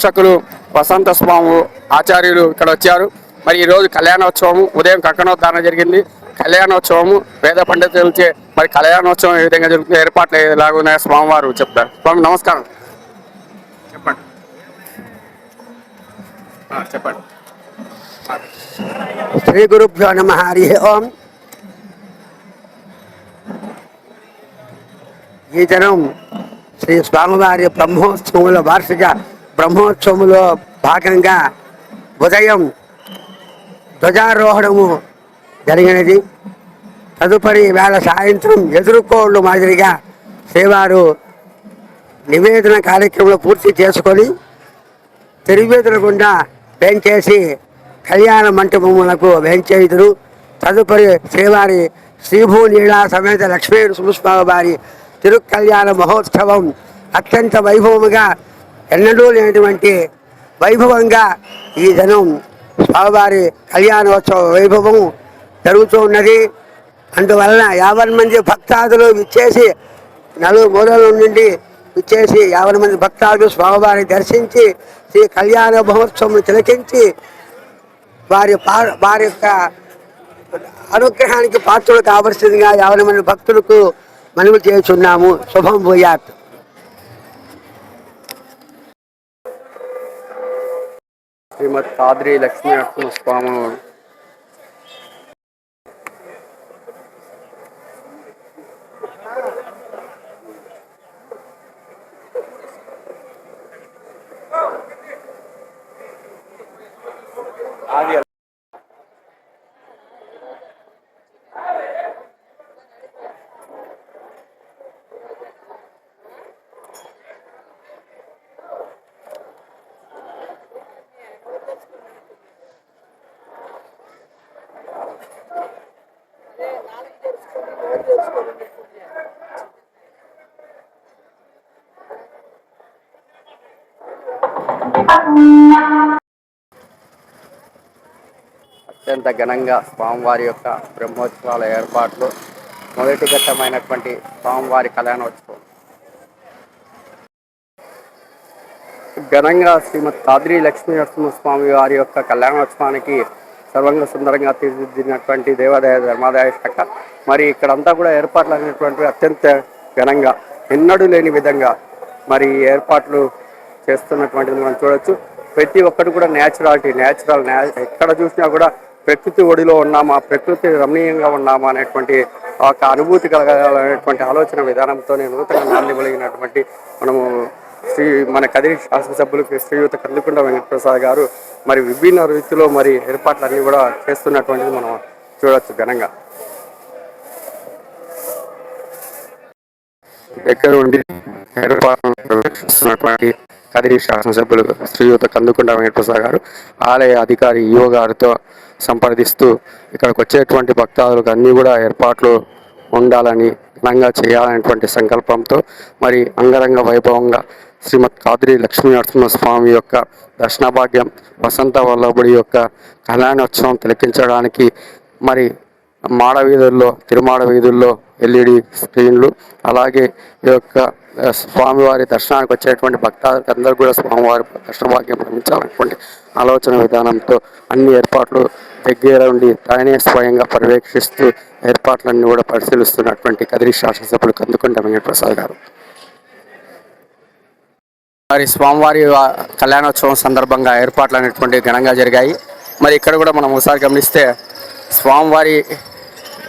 అర్చకులు వసంత స్వామి ఆచార్యులు ఇక్కడ వచ్చారు. మరి ఈరోజు కళ్యాణోత్సవం ఉదయం కంకణోద్ధారణ జరిగింది. కళ్యాణోత్సవము వేద పండితులచే మరి కళ్యాణోత్సవం ఏ విధంగా జరుగుతుంది, ఏర్పాట్లు ఎలాగున్నాయో స్వామివారు చెప్తారు. స్వామి నమస్కారం. చెప్పండి చెప్పండి. శ్రీ గురుభ్యో నమః. హరి ఓం. ఈ దినం శ్రీ స్వామివారి బ్రహ్మోత్సవంలో వార్షిక బ్రహ్మోత్సవంలో భాగంగా ఉదయం ధ్వజారోహణము జరిగినది. తదుపరి వేళ సాయంత్రం ఎదుర్కోళ్ళు మాదిరిగా శ్రీవారు నివేదన కార్యక్రమంలో పూర్తి చేసుకొని తిరువేదుల గుండా వేంచేసి కళ్యాణ మంటపములకు వేంచేయుదురు. తదుపరి శ్రీవారి శ్రీభూ నీళా సమేత లక్ష్మీ నృసింహస్వామి వారి తిరుకళ్యాణ మహోత్సవం అత్యంత వైభవముగా ఎన్నడూ లేనటువంటి వైభవంగా ఈ దినం స్వామివారి కళ్యాణోత్సవ వైభవం జరుగుతూ ఉన్నది. అందువలన 50 మంది భక్తాదులు విచ్చేసి నలుమూలల నుండి విచ్చేసి 50 మంది భక్తాదులు స్వామివారిని దర్శించి శ్రీ కళ్యాణ మహోత్సవం తిలకించి వారి యొక్క అనుగ్రహానికి పాత్రలు కావలసిందిగా 50 మంది భక్తులకు మనవి చేస్తున్నాము. శుభం భూయాత్. శ్రీమద్ కాద్రి లక్ష్మీ నరసింహస్వామి అత్యంత ఘనంగా స్వామివారి యొక్క బ్రహ్మోత్సవాల ఏర్పాట్లు మొదటి ఘట్టమైనటువంటి స్వామివారి కళ్యాణోత్సవం ఘనంగా శ్రీమద్ కాద్రి లక్ష్మీ నరసింహస్వామి వారి యొక్క కళ్యాణోత్సవానికి సర్వంగ సుందరంగా తీర్చిదిద్దినటువంటి దేవాదాయ ధర్మాదాయ శాఖ మరి ఇక్కడంతా కూడా ఏర్పాట్లు అనేటువంటివి అత్యంత ఘనంగా ఎన్నడూ లేని విధంగా మరి ఏర్పాట్లు చేస్తున్నటువంటిది మనం చూడొచ్చు. ప్రతి ఒక్కటి కూడా న్యాచురల్ ఎక్కడ చూసినా కూడా ప్రకృతి ఒడిలో ఉన్నామా, ప్రకృతి రమణీయంగా ఉన్నామా అనేటువంటి ఒక అనుభూతి కలగాలనేటువంటి ఆలోచన విధానంతో నూతన నాంది కలిగినటువంటి మనము మన కదిరి శాసనసభ్యులు శ్రీయుత కందుకుంట వెంకటప్రసాద్ గారు మరి విభిన్న రీతిలో మరి ఏర్పాట్లన్నీ కూడా చేస్తున్నటువంటిది మనం చూడొచ్చు ఘనంగా. దగ్గర ఉండి ఏర్పాట్లను ప్రదర్శిస్తున్నటువంటి కదిరి శాసనసభ్యులు శ్రీయుత కందుకుంట వెంకటప్రసాద్ గారు ఆలయ అధికారి ఈవో గారితో సంప్రదిస్తూ ఇక్కడికి వచ్చేటువంటి భక్తాదులకు అన్నీ కూడా ఏర్పాట్లు ఉండాలని ఘనంగా చేయాలనేటువంటి సంకల్పంతో మరి అంగరంగ వైభవంగా శ్రీమద్ కాద్రి లక్ష్మీ నరసింహస్వామి యొక్క దర్శన భాగ్యం వసంత వల్లభుడి యొక్క కళ్యాణోత్సవం తిలకించడానికి మరి మాడవీధుల్లో తిరుమాడ వీధుల్లో ఎల్ఈడి స్క్రీన్లు అలాగే ఈ యొక్క స్వామివారి దర్శనానికి వచ్చేటువంటి భక్తులకు అందరూ కూడా స్వామివారి దర్శన భాగ్యం లభించాలనేటువంటి ఆలోచన విధానంతో అన్ని ఏర్పాట్లు దగ్గర ఉండి తానే స్వయంగా పర్యవేక్షిస్తూ ఏర్పాట్లన్నీ కూడా పరిశీలిస్తున్నటువంటి కదిరి శాసనసభ్యులు కందుకుంట వెంకటప్రసాద్ గారు మరి స్వామివారి కళ్యాణోత్సవం సందర్భంగా ఏర్పాట్లు అనేటువంటి ఘనంగా జరిగాయి. మరి ఇక్కడ కూడా మనం ఒకసారి గమనిస్తే స్వామివారి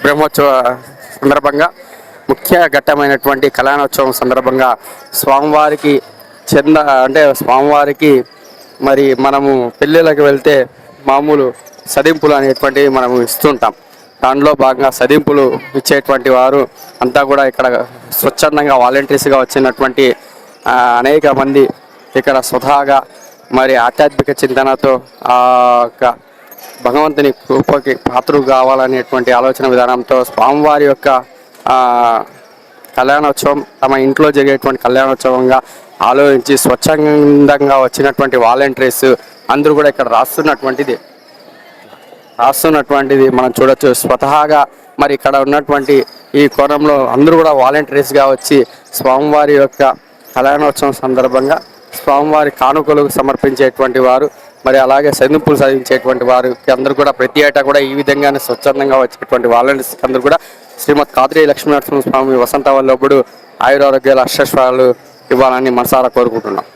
బ్రహ్మోత్సవ సందర్భంగా ముఖ్య ఘట్టమైనటువంటి కళ్యాణోత్సవం సందర్భంగా స్వామివారికి స్వామివారికి మరి మనము పెళ్ళిళ్ళకి వెళ్తే మామూలు సదింపులు అనేటువంటివి మనము ఇస్తుంటాం. దానిలో భాగంగా సదింపులు ఇచ్చేటువంటి వారు అంతా కూడా ఇక్కడ స్వచ్ఛందంగా వాలంటీర్స్గా వచ్చినటువంటి అనేక మంది ఇక్కడ స్వతహాగా మరి ఆధ్యాత్మిక చింతనతో భగవంతుని కృపకి పాత్రలు కావాలనేటువంటి ఆలోచన విధానంతో స్వామివారి యొక్క కళ్యాణోత్సవం తమ ఇంట్లో జరిగేటువంటి కళ్యాణోత్సవంగా ఆలోచించి స్వచ్ఛందంగా వచ్చినటువంటి వాలంటీర్స్ అందరూ కూడా ఇక్కడ రాస్తున్నటువంటిది మనం చూడొచ్చు. స్వతహాగా మరి ఇక్కడ ఉన్నటువంటి ఈ కోణంలో అందరూ కూడా వాలంటీర్స్గా వచ్చి స్వామివారి యొక్క కళ్యాణోత్సవం సందర్భంగా స్వామివారి కానుకలు సమర్పించేటువంటి వారు, మరి అలాగే సైనింపులు సాధించేటువంటి వారికి అందరూ కూడా ప్రతి ఏటా కూడా ఈ విధంగానే స్వచ్ఛందంగా వచ్చేటువంటి వాలంటీర్స్ అందరూ కూడా శ్రీమద్ కాద్రి లక్ష్మీనరసింహస్వామి వసంతవల్లభుడు ఆయురారోగ్యాల అష్టశ్వాలు ఇవ్వాలని మనసారా కోరుకుంటున్నాం.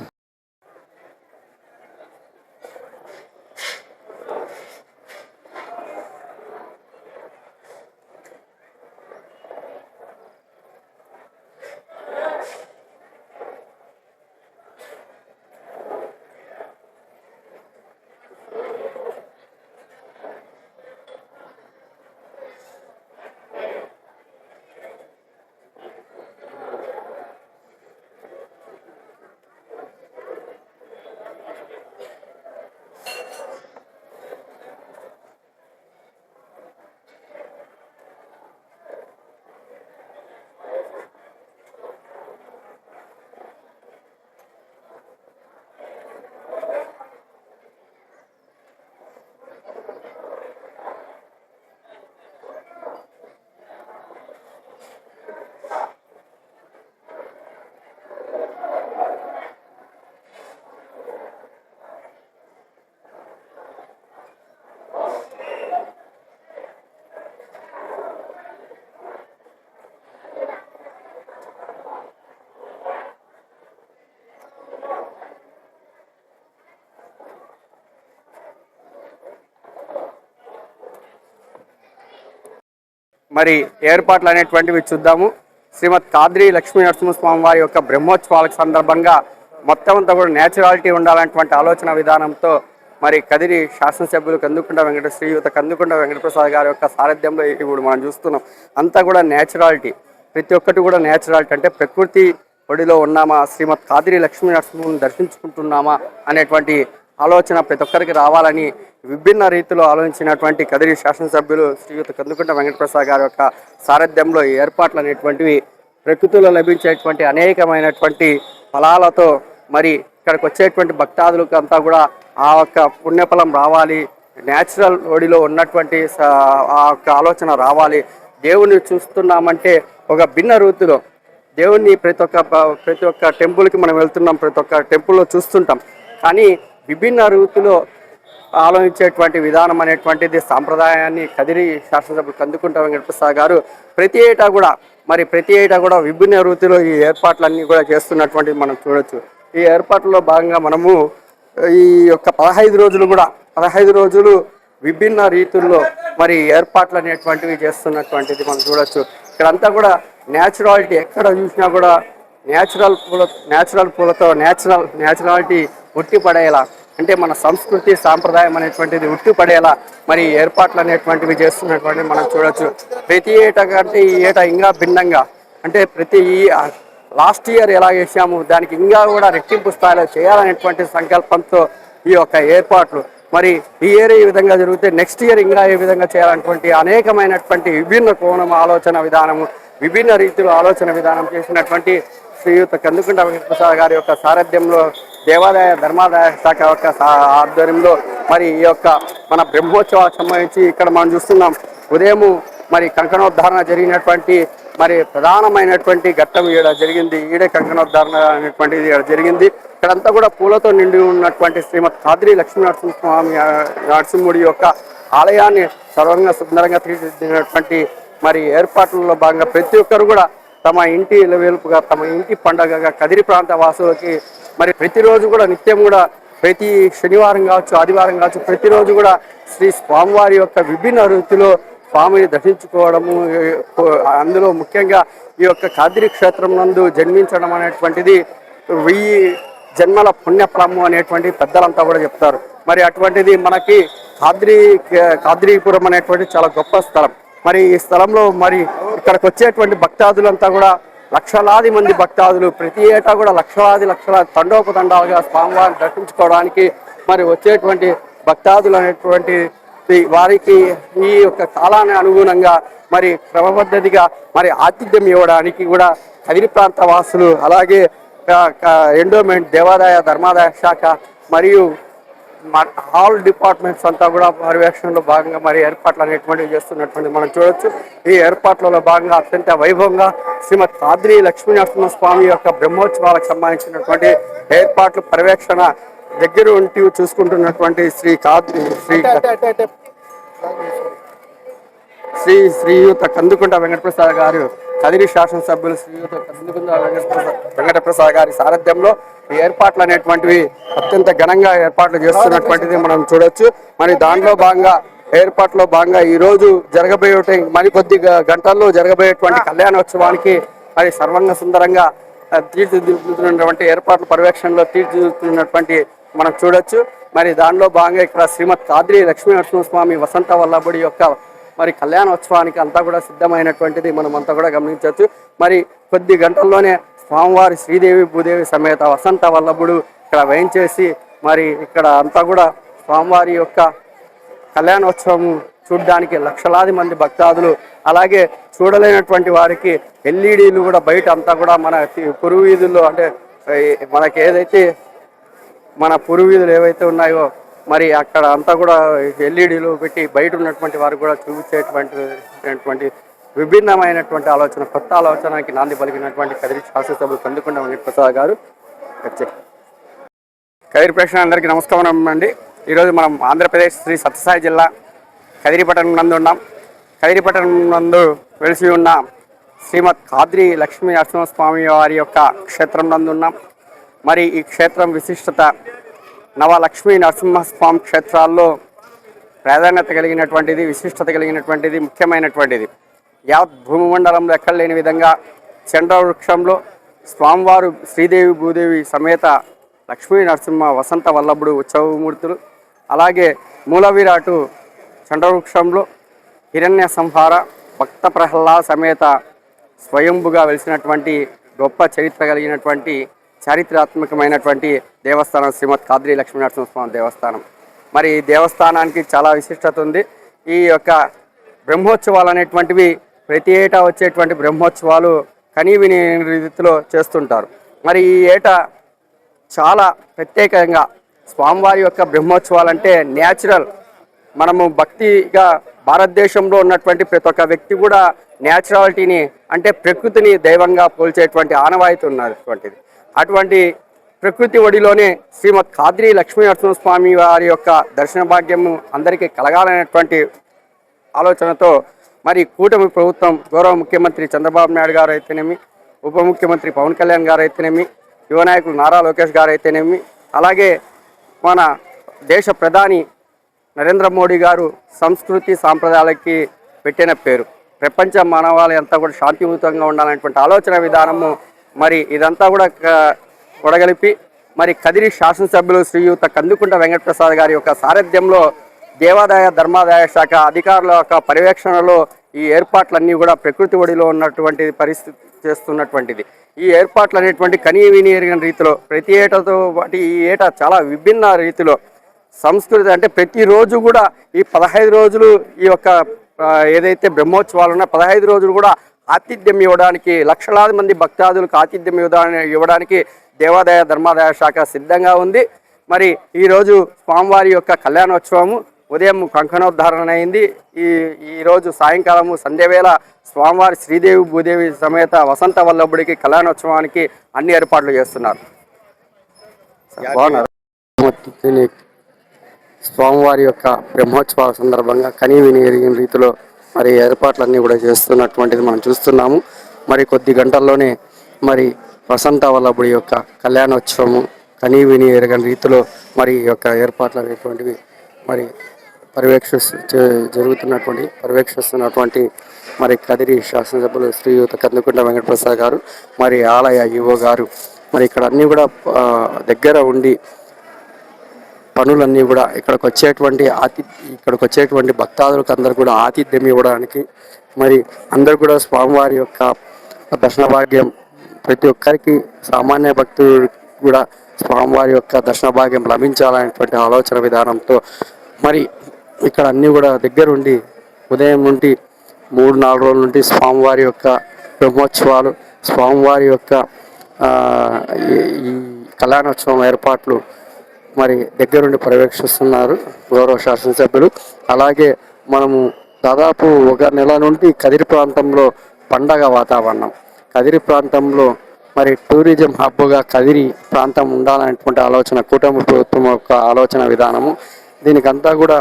మరి ఏర్పాట్లు అనేటువంటివి చూద్దాము. శ్రీమద్ కాద్రి లక్ష్మీ నరసింహస్వామి వారి యొక్క బ్రహ్మోత్సవాలకు సందర్భంగా మొత్తం అంతా కూడా నేచురాలిటీ ఉండాలనేటువంటి ఆలోచన విధానంతో మరి కదిరి శాసనసభ్యులు శ్రీయుత కందుకుంట వెంకటప్రసాద్ గారి యొక్క సారథ్యంలో ఇప్పుడు మనం చూస్తున్నాం. అంతా కూడా నేచురాలిటీ, ప్రతి ఒక్కటి కూడా నేచురాలిటీ, అంటే ప్రకృతి ఒడిలో ఉన్నామా, శ్రీమద్ కాద్రి లక్ష్మీ నరసింహుని దర్శించుకుంటున్నామా అనేటువంటి ఆలోచన ప్రతి ఒక్కరికి రావాలని విభిన్న రీతిలో ఆలోచించినటువంటి కదిరి శాసనసభ్యులు శ్రీయుత కందుకుంట వెంకటప్రసాద్ గారి యొక్క సారథ్యంలో ఈ ఏర్పాట్లు అనేటువంటివి ప్రకృతిలో లభించేటువంటి అనేకమైనటువంటి ఫలాలతో మరి ఇక్కడికి వచ్చేటువంటి భక్తాదులకు అంతా కూడా ఆ యొక్క పుణ్యఫలం రావాలి, న్యాచురల్ ఒడిలో ఉన్నటువంటి ఆ యొక్క ఆలోచన రావాలి. దేవుణ్ణి చూస్తున్నామంటే ఒక భిన్న రీతిలో దేవుణ్ణి ప్రతి ఒక్క టెంపుల్కి మనం వెళ్తున్నాం, ప్రతి ఒక్క టెంపుల్లో చూస్తుంటాం, కానీ విభిన్న రీతిలో ఆలోచించేటువంటి విధానం అనేటువంటిది సాంప్రదాయాన్ని కదిరి శాసనసభ్యులు కందుకుంట వెంకటప్రసాద్ గారు ప్రతి ఏటా కూడా విభిన్న రీతిలో ఈ ఏర్పాట్లన్నీ కూడా చేస్తున్నటువంటిది మనం చూడొచ్చు. ఈ ఏర్పాట్లలో భాగంగా మనము ఈ యొక్క 15 రోజులు విభిన్న రీతుల్లో మరి ఏర్పాట్లు అనేటువంటివి చేస్తున్నటువంటిది మనం చూడొచ్చు. ఇక్కడంతా కూడా న్యాచురాలిటీ, ఎక్కడ చూసినా కూడా న్యాచురల్ పూలతో న్యాచురాలిటీ ఉట్టిపడేలా, అంటే మన సంస్కృతి సాంప్రదాయం అనేటువంటిది ఉట్టిపడేలా మరి ఏర్పాట్లు అనేటువంటివి చేస్తున్నటువంటివి మనం చూడొచ్చు. ప్రతి ఏటా కంటే ఈ ఏటా ఇంకా భిన్నంగా, అంటే లాస్ట్ ఇయర్ ఎలా చేసాము దానికి ఇంకా కూడా రెట్టింపు స్థాయిలో చేయాలనేటువంటి సంకల్పంతో ఈ యొక్క ఏర్పాట్లు మరి ఈ ఇయర్ ఈ విధంగా జరిగితే నెక్స్ట్ ఇయర్ ఇంకా ఏ విధంగా చేయాలనేటువంటి అనేకమైనటువంటి విభిన్న కోణం ఆలోచన విధానము, విభిన్న రీతిలో ఆలోచన విధానం చేసినటువంటి శ్రీయుత కందుకుంట వెంకటప్రసాద్ గారి యొక్క సారథ్యంలో దేవాదాయ ధర్మాదాయ శాఖ యొక్క ఆధ్వర్యంలో మరి ఈ యొక్క మన బ్రహ్మోత్సవాలకు సంబంధించి ఇక్కడ మనం చూస్తున్నాం. ఉదయము మరి కంకణోద్ధారణ జరిగినటువంటి మరి ప్రధానమైనటువంటి ఘట్టం ఈడే కంకణోద్ధారణ అనేటువంటిది జరిగింది. ఇక్కడంతా కూడా పూలతో నిండి ఉన్నటువంటి శ్రీమద్ కాద్రి లక్ష్మీ నరసింహుడి యొక్క ఆలయాన్ని సర్వంగా సుందరంగా తీర్చిదిద్దినటువంటి మరి ఏర్పాట్లలో భాగంగా ప్రతి ఒక్కరు కూడా తమ ఇంటి వెలుపుగా, తమ ఇంటి పండగగా కదిరి ప్రాంత వాసులకి మరి ప్రతిరోజు కూడా నిత్యం కూడా ప్రతి శనివారం కావచ్చు, ఆదివారం కావచ్చు, ప్రతిరోజు కూడా శ్రీ స్వామివారి యొక్క విభిన్న రీతిలో స్వామిని దర్శించుకోవడము, అందులో ముఖ్యంగా ఈ యొక్క కాద్రి క్షేత్రం నందు జన్మించడం అనేటువంటిది 1000 జన్మల పుణ్యఫలము అనేటువంటి పెద్దలంతా కూడా చెప్తారు. మరి అటువంటిది మనకి కాద్రీపురం అనేటువంటి చాలా గొప్ప స్థలం. మరి ఈ స్థలంలో మరి ఇక్కడికి వచ్చేటువంటి భక్తాదులంతా కూడా లక్షలాది మంది భక్తాదులు ప్రతి ఏటా కూడా లక్షలాది తండోపతండాలుగా స్వామివారిని దర్శించుకోవడానికి మరి వచ్చేటువంటి భక్తాదులు అనేటువంటి వారికి ఈ యొక్క కాలాన్ని అనుగుణంగా మరి క్రమపద్ధతిగా మరి ఆతిథ్యం ఇవ్వడానికి కూడా కదిరి ప్రాంత వాసులు, అలాగే ఎండోమెంట్, దేవాదాయ ధర్మాదాయ శాఖ మరియు ఆల్ డిపార్ట్మెంట్స్ అంతా కూడా పర్యవేక్షణలో భాగంగా మరి ఏర్పాట్లు అనేటువంటివి చేస్తున్నటువంటి మనం చూడొచ్చు. ఈ ఏర్పాట్లలో భాగంగా అత్యంత వైభవంగా శ్రీమద్ కాద్రి లక్ష్మీనరసింహ స్వామి యొక్క బ్రహ్మోత్సవాలకు సంబంధించినటువంటి ఏర్పాట్లు పర్యవేక్షణ దగ్గర ఉంటూ చూసుకుంటున్నటువంటి శ్రీయుత కందుకుంట వెంకటప్రసాద్ గారు, కదిరి శాసనసభ్యులు శ్రీయుత కందుకుంట వెంకటప్రసాద్ గారి సారథ్యంలో ఈ ఏర్పాట్లు అనేటువంటివి అత్యంత ఘనంగా ఏర్పాట్లు చేస్తున్నటువంటిది మనం చూడొచ్చు. మరి దాంట్లో భాగంగా ఈ రోజు జరగబోయే మరికొద్ది గంటల్లో జరగబోయేటువంటి కళ్యాణోత్సవానికి మరి సర్వంగ సుందరంగా తీర్చిదిద్దుతున్నటువంటి ఏర్పాట్ల పర్యవేక్షణలో తీర్చిదిద్దుతున్నటువంటి మనం చూడొచ్చు. మరి దానిలో భాగంగా ఇక్కడ శ్రీమద్ కాద్రి లక్ష్మీనరసింహస్వామి వసంత వల్లభుడి యొక్క మరి కళ్యాణోత్సవానికి అంతా కూడా సిద్ధమైనటువంటిది మనం అంతా కూడా గమనించవచ్చు. మరి కొద్ది గంటల్లోనే స్వామివారి శ్రీదేవి భూదేవి సమేత వసంత వల్లభుడు ఇక్కడ వేయించేసి మరి ఇక్కడ అంతా కూడా స్వామివారి యొక్క కళ్యాణోత్సవం చూడడానికి లక్షలాది మంది భక్తాదులు, అలాగే చూడలేనటువంటి వారికి ఎల్ఈడీలు కూడా బయట అంతా కూడా మన పురుగు వీధుల్లో, అంటే మనకి ఏదైతే మన పురుగు వీధులు ఏవైతే ఉన్నాయో మరి అక్కడ అంతా కూడా ఎల్ఈడీలు పెట్టి బయట ఉన్నటువంటి వారు కూడా చూపించేటువంటి విభిన్నమైనటువంటి ఆలోచన, కొత్త ఆలోచనకి నాంది పలికినటువంటి కదిరి శాసనసభ్యులు కందుకుంట వెంకటప్రసాద్ గారు. కదిరి ప్రేక్షకులందరికీ నమస్కారం అండి. ఈరోజు మనం ఆంధ్రప్రదేశ్ శ్రీ సత్యసాయి జిల్లా కదిరిపట్టణం నందు ఉన్నాం. కదిరిపట్టణం నందు వెలిసి ఉన్న శ్రీమద్ కాద్రి లక్ష్మీ నరసింహస్వామి వారి యొక్క క్షేత్రం నందు ఉన్నాం. మరి ఈ క్షేత్రం విశిష్టత నవలక్ష్మీ నరసింహస్వామి క్షేత్రాల్లో ప్రాధాన్యత కలిగినటువంటిది, విశిష్టత కలిగినటువంటిది, ముఖ్యమైనటువంటిది. యావత్ భూమిమండలంలో ఎక్కడ లేని విధంగా చంద్రవృక్షంలో స్వామివారు శ్రీదేవి భూదేవి సమేత లక్ష్మీ నరసింహ వసంత వల్లభుడు ఉత్సవమూర్తులు, అలాగే మూల విరాటు చంద్రవృక్షంలో హిరణ్య సంహార భక్త ప్రహ్లాద సమేత స్వయంభుగా వెలిసినటువంటి గొప్ప చరిత్ర కలిగినటువంటి చారిత్రాత్మకమైనటువంటి దేవస్థానం శ్రీమద్ కాద్రి లక్ష్మీనరసింహస్వామి దేవస్థానం. మరి ఈ దేవస్థానానికి చాలా విశిష్టత ఉంది. ఈ యొక్క బ్రహ్మోత్సవాలు అనేటువంటివి ప్రతి ఏటా వచ్చేటువంటి బ్రహ్మోత్సవాలు కనీవిని రీతిలో చేస్తుంటారు. మరి ఈ ఏటా చాలా ప్రత్యేకంగా స్వామివారి యొక్క బ్రహ్మోత్సవాలు అంటే న్యాచురల్, మనము భక్తిగా భారతదేశంలో ఉన్నటువంటి ప్రతి ఒక్క వ్యక్తి కూడా న్యాచురాలిటీని అంటే ప్రకృతిని దైవంగా పోల్చేటువంటి ఆనవాయితీ ఉన్నటువంటిది. అటువంటి ప్రకృతి ఒడిలోనే శ్రీమద్ కాద్రి లక్ష్మీనరసింహస్వామి వారి యొక్క దర్శన భాగ్యము అందరికీ కలగాలనేటువంటి ఆలోచనతో మరి కూటమి ప్రభుత్వం గౌరవ ముఖ్యమంత్రి చంద్రబాబు నాయుడు గారు అయితేనేమి, ఉప ముఖ్యమంత్రి పవన్ కళ్యాణ్ గారు అయితేనేమి, యువ నాయకులు నారా లోకేష్ గారు అయితేనేమి, అలాగే మన దేశ ప్రధాని నరేంద్ర మోడీ గారు సంస్కృతి సాంప్రదాయాలకి పెట్టిన పేరు ప్రపంచ మానవాళి అంతా కూడా శాంతియుతంగా ఉండాలనేటువంటి ఆలోచన విధానము. మరి ఇదంతా కూడా కొడగలిపి మరి కదిరి శాసనసభ్యులు శ్రీయుత కందుకుంట వెంకటప్రసాద్ గారి యొక్క సారథ్యంలో దేవాదాయ ధర్మాదాయ శాఖ అధికారుల యొక్క పర్యవేక్షణలో ఈ ఏర్పాట్లన్నీ కూడా ప్రకృతి ఒడిలో ఉన్నటువంటి పరిస్థితి చేస్తున్నటువంటిది. ఈ ఏర్పాట్లు అనేటువంటి కనీవిని ఎరిగిన రీతిలో ప్రతి ఏటాతో పాటు ఈ ఏటా చాలా విభిన్న రీతిలో సంస్కృతి అంటే ప్రతిరోజు కూడా ఈ 15 రోజులు ఈ యొక్క ఏదైతే బ్రహ్మోత్సవాలు ఉన్నాయో 15 రోజులు కూడా ఆతిథ్యం ఇవ్వడానికి, లక్షలాది మంది భక్తాదులకు ఆతిథ్యం ఇవ్వడానికి దేవాదాయ ధర్మాదాయ శాఖ సిద్ధంగా ఉంది. మరి ఈరోజు స్వామివారి యొక్క కళ్యాణోత్సవము ఉదయం కంకణోద్ధారణ అయింది. ఈరోజు సాయంకాలము సంధ్యవేళ స్వామివారి శ్రీదేవి భూదేవి సమేత వసంత వల్లభుడికి కళ్యాణోత్సవానికి అన్ని ఏర్పాట్లు చేస్తున్నారు. స్వామివారి యొక్క బ్రహ్మోత్సవాల సందర్భంగా కనీవిని ఎరిగిన రీతిలో మరి ఏర్పాట్లన్నీ కూడా చేస్తున్నటువంటిది మనం చూస్తున్నాము. మరి కొద్ది గంటల్లోనే మరి వసంత వల్లభుడి యొక్క కళ్యాణోత్సవము కనీవిని ఎరగని రీతిలో మరి ఈ యొక్క ఏర్పాట్లు అనేటువంటివి మరి పర్యవేక్షిస్తున్నటువంటి మరి కదిరి శాసనసభ్యులు శ్రీయుత కందుకుంట వెంకటప్రసాద్ గారు, మరి ఆలయ ఈవో గారు మరి ఇక్కడ అన్నీ కూడా దగ్గర ఉండి పనులన్నీ కూడా ఇక్కడికి వచ్చేటువంటి భక్తాదులకు అందరు కూడా ఆతిథ్యం ఇవ్వడానికి, మరి అందరు కూడా స్వామివారి యొక్క దర్శన భాగ్యం ప్రతి ఒక్కరికి సామాన్య భక్తులు కూడా స్వామివారి యొక్క దర్శన భాగ్యం లభించాలనేటువంటి ఆలోచన విధానంతో మరి ఇక్కడ అన్నీ కూడా దగ్గరుండి ఉదయం నుండి 3-4 రోజుల నుండి స్వామివారి యొక్క బ్రహ్మోత్సవాలు, స్వామివారి యొక్క ఈ కళ్యాణోత్సవం ఏర్పాట్లు మరి దగ్గరుండి పర్యవేక్షిస్తున్నారు గౌరవ శాసనసభ్యులు. అలాగే మనము దాదాపు ఒక నెల నుండి కదిరి ప్రాంతంలో పండగ వాతావరణం. కదిరి ప్రాంతంలో మరి టూరిజం హబ్గా కదిరి ప్రాంతం ఉండాలనేటువంటి ఆలోచన కూటమి ప్రభుత్వం యొక్క ఆలోచన విధానము. దీనికంతా కూడా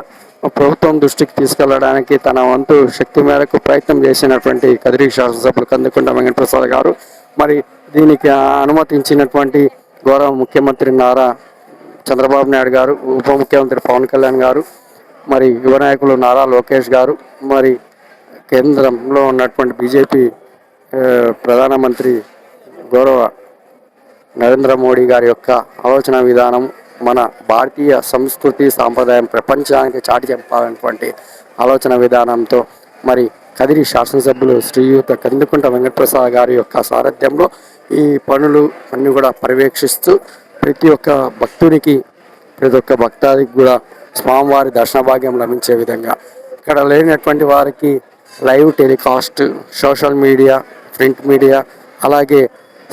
ప్రభుత్వం దృష్టికి తీసుకెళ్లడానికి తన వంతు శక్తి మేరకు ప్రయత్నం చేసినటువంటి కదిరి శాసనసభ్యులు కందుకుంట వెంకటప్రసాద్ గారు, మరి దీనికి అనుమతించినటువంటి గౌరవ ముఖ్యమంత్రి నారా చంద్రబాబు నాయుడు గారు, ఉప ముఖ్యమంత్రి పవన్ కళ్యాణ్ గారు, మరి యువ నాయకులు నారా లోకేష్ గారు, మరి కేంద్రంలో ఉన్నటువంటి బీజేపీ ప్రధానమంత్రి గౌరవ నరేంద్ర మోడీ గారి యొక్క ఆలోచన విధానం, మన భారతీయ సంస్కృతి సాంప్రదాయం ప్రపంచానికి చాటి చెప్పాలన్నటువంటి ఆలోచన విధానంతో మరి కదిరి శాసనసభ్యులు శ్రీయుత కందుకుంట వెంకటప్రసాద్ గారి యొక్క సారథ్యంలో ఈ పనులు అన్నీ కూడా పర్యవేక్షిస్తూ ప్రతి ఒక్క భక్తునికి, ప్రతి ఒక్క భక్తాదికి కూడా స్వామివారి దర్శన భాగ్యం లభించే విధంగా ఇక్కడ లేనటువంటి వారికి live telecast, social media, print media, అలాగే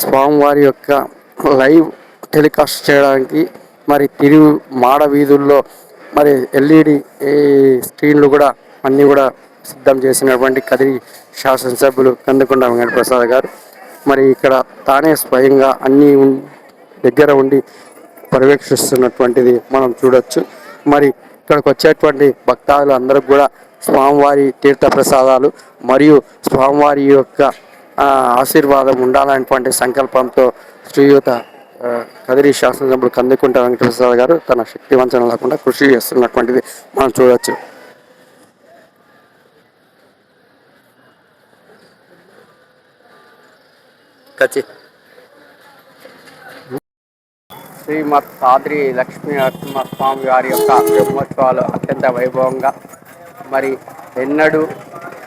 స్వామివారి యొక్క లైవ్ టెలికాస్ట్ చేయడానికి మరి తిరుగు మాడ వీధుల్లో మరి ఎల్ఈడి స్క్రీన్లు కూడా అన్నీ కూడా సిద్ధం చేసినటువంటి కదిరి శాసనసభ్యులు కందుకుంట వెంకటప్రసాద్ గారు మరి ఇక్కడ తానే స్వయంగా అన్నీ దగ్గర ఉండి పర్యవేక్షిస్తున్నటువంటిది మనం చూడొచ్చు. మరి ఇక్కడికి వచ్చేటువంటి భక్తాదులు అందరికి కూడా స్వామివారి తీర్థప్రసాదాలు మరియు స్వామివారి యొక్క ఆశీర్వాదం ఉండాలనేటువంటి సంకల్పంతో శ్రీయుత కదిరి శాసనసభ్యులు కందుకుంట వెంకటప్రసాద్ గారు తన శక్తి వంచన లేకుండా కృషి చేస్తున్నటువంటిది మనం చూడవచ్చు. శ్రీమద్ సాద్రి లక్ష్మీ నరసింహస్వామి వారి యొక్క బ్రహ్మోత్సవాలు అత్యంత వైభవంగా మరి ఎన్నడూ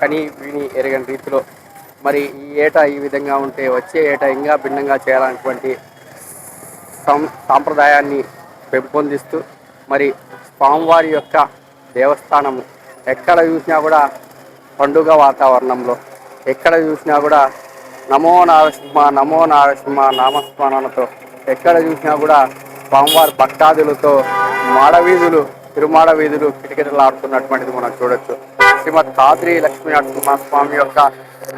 కని విని ఎరగని రీతిలో మరి ఈ ఏటా ఈ విధంగా ఉంటే వచ్చే ఏటా ఇంకా భిన్నంగా చేయాలన్నటువంటి సాంప్రదాయాన్ని పెంపొందిస్తూ మరి స్వామివారి యొక్క దేవస్థానము ఎక్కడ చూసినా కూడా పండుగ వాతావరణంలో, ఎక్కడ చూసినా కూడా నమో నారసింహ నామస్మరణతో, ఎక్కడ చూసినా కూడా స్వామివారి భక్తాదులతో మాడవీధులు, తిరుమాడ వీధులు కిటకిటలాడుతున్నటువంటిది మనం చూడొచ్చు. శ్రీమద్ సాద్రి లక్ష్మీ నరసింహస్వామి యొక్క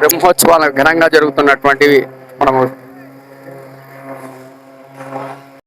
బ్రహ్మోత్సవాలు ఘనంగా జరుగుతున్నటువంటివి మనము